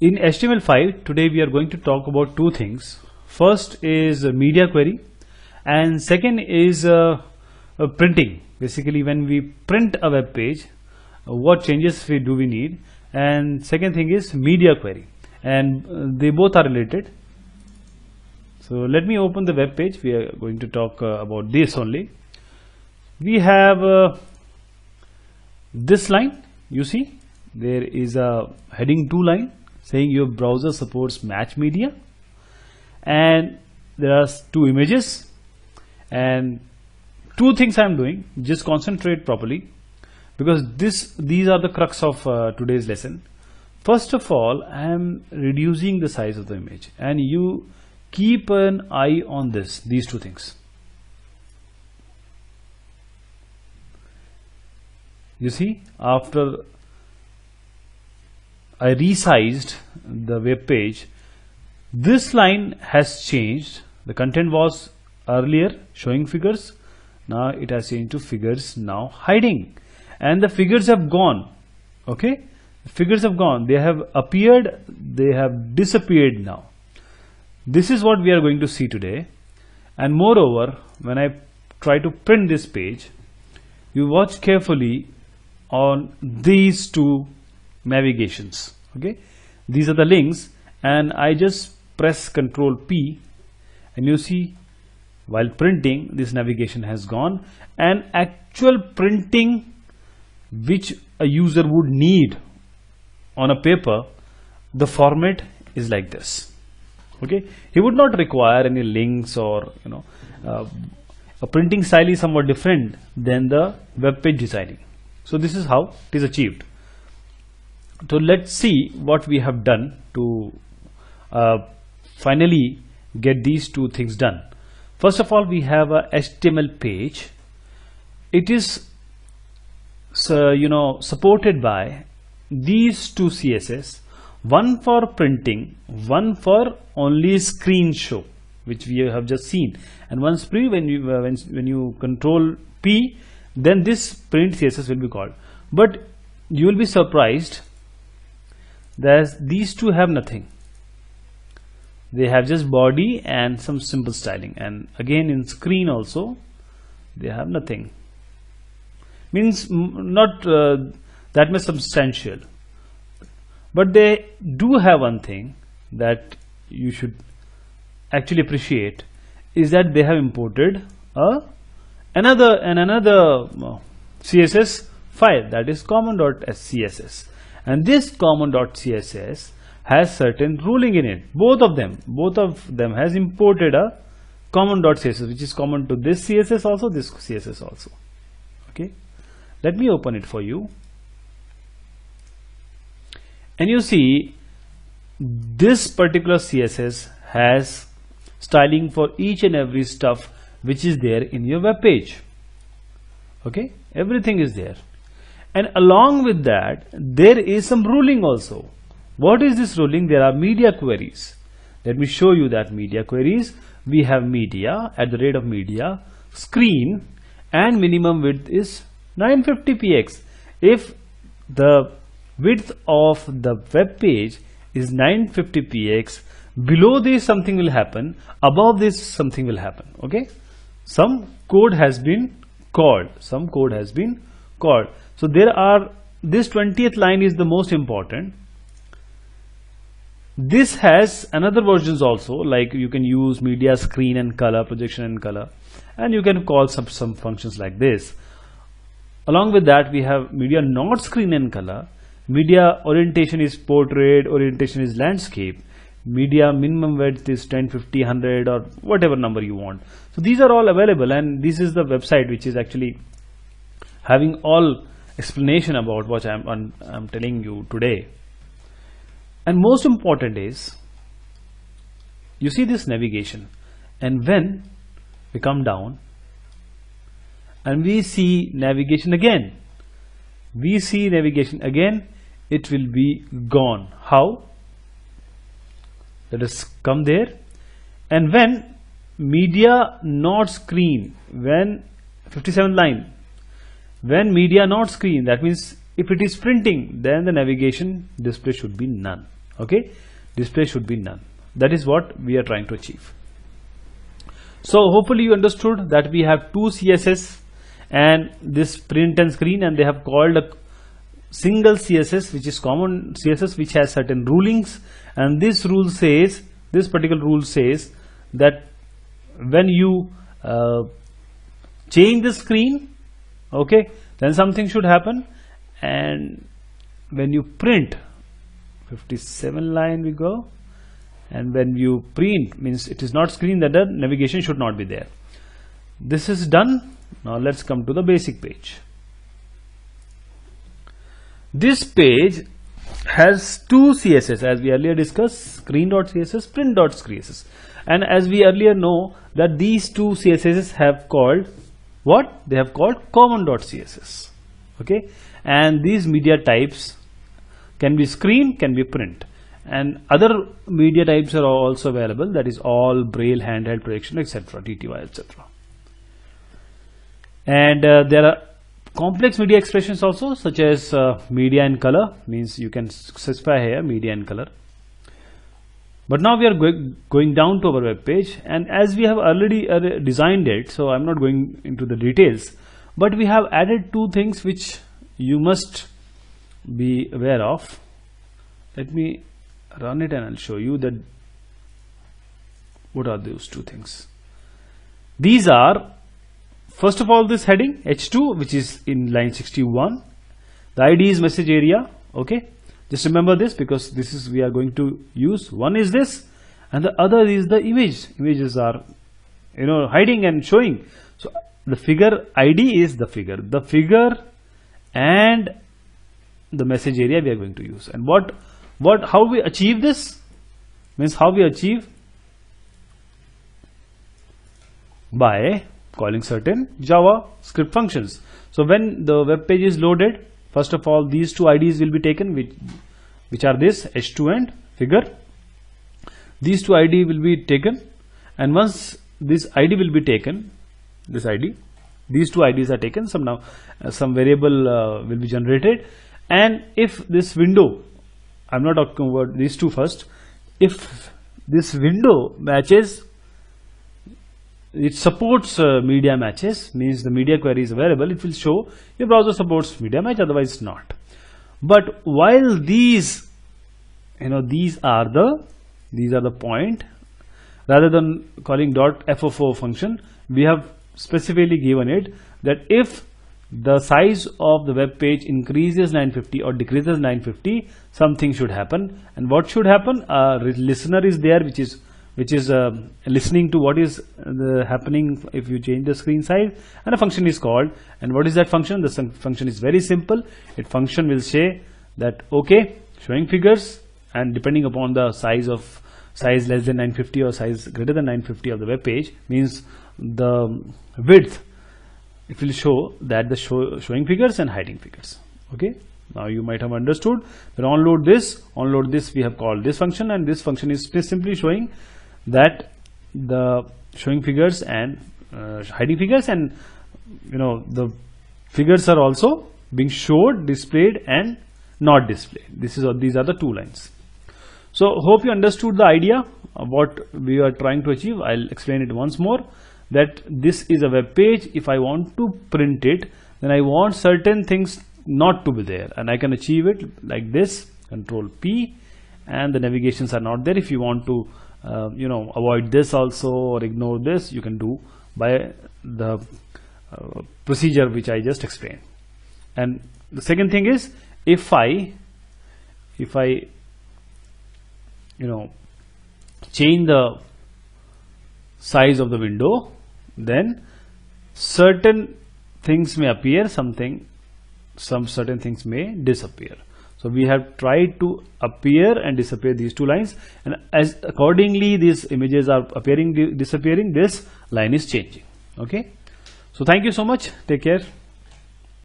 In HTML5 today we are going to talk about two things. First is a media query and second is printing. Basically when we print a web page, what changes do we need, and second thing is media query, and they both are related. So let me open the web page. We are going to talk about this only. We have this line. You see there is a heading 2 line saying your browser supports match media, and there are two images and two things I am doing. Just concentrate properly because these are the crux of today's lesson. First of all, I am reducing the size of the image, and you keep an eye on these two things. You see, after I resized the web page, this line has changed. The content was earlier showing figures, now it has changed to figures now hiding, and the figures have gone. Okay, the figures have gone, they have appeared, they have disappeared now. This is what we are going to see today. And moreover, when I try to print this page, you watch carefully on these two navigations. Okay, these are the links, and I just press Ctrl P, and you see while printing this navigation has gone, and actual printing which a user would need on a paper, the format is like this. Okay, he would not require any links, or a printing style is somewhat different than the web page designing. So this is how it is achieved. So let's see what we have done to finally get these two things done. First of all, we have a HTML page. It is supported by these two CSS, one for printing, one for only screen show, which we have just seen, and once when you Control P, then this print CSS will be called. But you will be surprised that these two have nothing. They have just body and some simple styling, and again in screen also they have nothing. Means not that much substantial, but they do have one thing that you should actually appreciate, is that they have imported another CSS file, that is common.css, and this common.css has certain ruling in it. Both of them has imported a common.css, which is common to this CSS also, this CSS also. Okay, let me open it for you, and you see this particular CSS has styling for each and every stuff which is there in your web page. Okay, everything is there, and along with that there is some ruling also. What is this ruling? There are media queries. Let me show you that media queries. We have media at the rate of media, screen, and minimum width is 950px. If the width of the web page is 950px, below this something will happen, above this something will happen. Okay, some code has been called, so there are, this 20th line is the most important. This has another versions also, like you can use media, screen and color, projection and color, and you can call some functions like this. Along with that we have media not screen and color, media orientation is portrait, orientation is landscape, media minimum width is 10, 50, 100 or whatever number you want. So these are all available, and this is the website which is actually having all explanation about what I'm telling you today. And most important is, you see this navigation, and when we come down and we see navigation again, it will be gone. How? Let us come there, and when media not screen, when 57th line, when media not screen, that means if it is printing, then the navigation display should be none. Okay, display should be none. That is what we are trying to achieve. So hopefully you understood that we have two CSS and this print and screen, and they have called a single CSS, which is common CSS, which has certain rulings, and this rule says, this particular rule says that when you change the screen, okay, then something should happen, and when you print 57 line we go, and when you print means it is not screen, that the navigation should not be there. This is done. Now let's come to the basic page. This page has two CSS as we earlier discussed, screen.css, print.css, and as we earlier know that these two CSS have called what? They have called common.css. Okay, and these media types can be screen, can be print, and other media types are also available, that is all braille, handheld, projection, etc., TTY, etc. And there are complex media expressions also, such as media and color, means you can specify here media and color. But now we are going down to our web page, and as we have already designed it, so I'm not going into the details, but we have added two things which you must be aware of. Let me run it and I'll show you that what are those two things. These are, first of all, this heading H2, which is in line 61. The ID is message area. Okay, just remember this, because this is we are going to use. One is this, and the other is the image. Images are, you know, hiding and showing. So the figure ID is the figure and the message area we are going to use. And how we achieve this means how we achieve by calling certain JavaScript functions. So when the web page is loaded, first of all these two IDs will be taken, which are this H2 and figure. These two ID will be taken, and once this ID will be taken, these two IDs are taken, some variable will be generated, and if this window, I'm not talking about these two first, if this window matches, it supports media matches, means the media query is available, it will show your browser supports media match, otherwise not. But while these, you know, these are the point, rather than calling .fo function, we have specifically given it that if the size of the web page increases 950 or decreases 950, something should happen. And what should happen? A listener is there, which is listening to what is happening if you change the screen size, and a function is called. And what is that function? The function is very simple. It function will say that okay, showing figures, and depending upon the size less than 950 or size greater than 950 of the web page, means the width, it will show that the showing figures and hiding figures. Okay, now you might have understood that onload this we have called this function, and this function is simply showing that the showing figures and hiding figures, and you know, the figures are also being showed, displayed and not displayed. These are the two lines. So hope you understood the idea of what we are trying to achieve. I'll explain it once more, that this is a web page. If I want to print it, then I want certain things not to be there, and I can achieve it like this, Control P, and the navigations are not there. If you want to you know, avoid this also or ignore this, you can do by the procedure which I just explained. And the second thing is, if I you know, change the size of the window, then certain things may appear, some certain things may disappear. So we have tried to appear and disappear these two lines, and as accordingly these images are appearing, disappearing, this line is changing. Okay, so thank you so much, take care.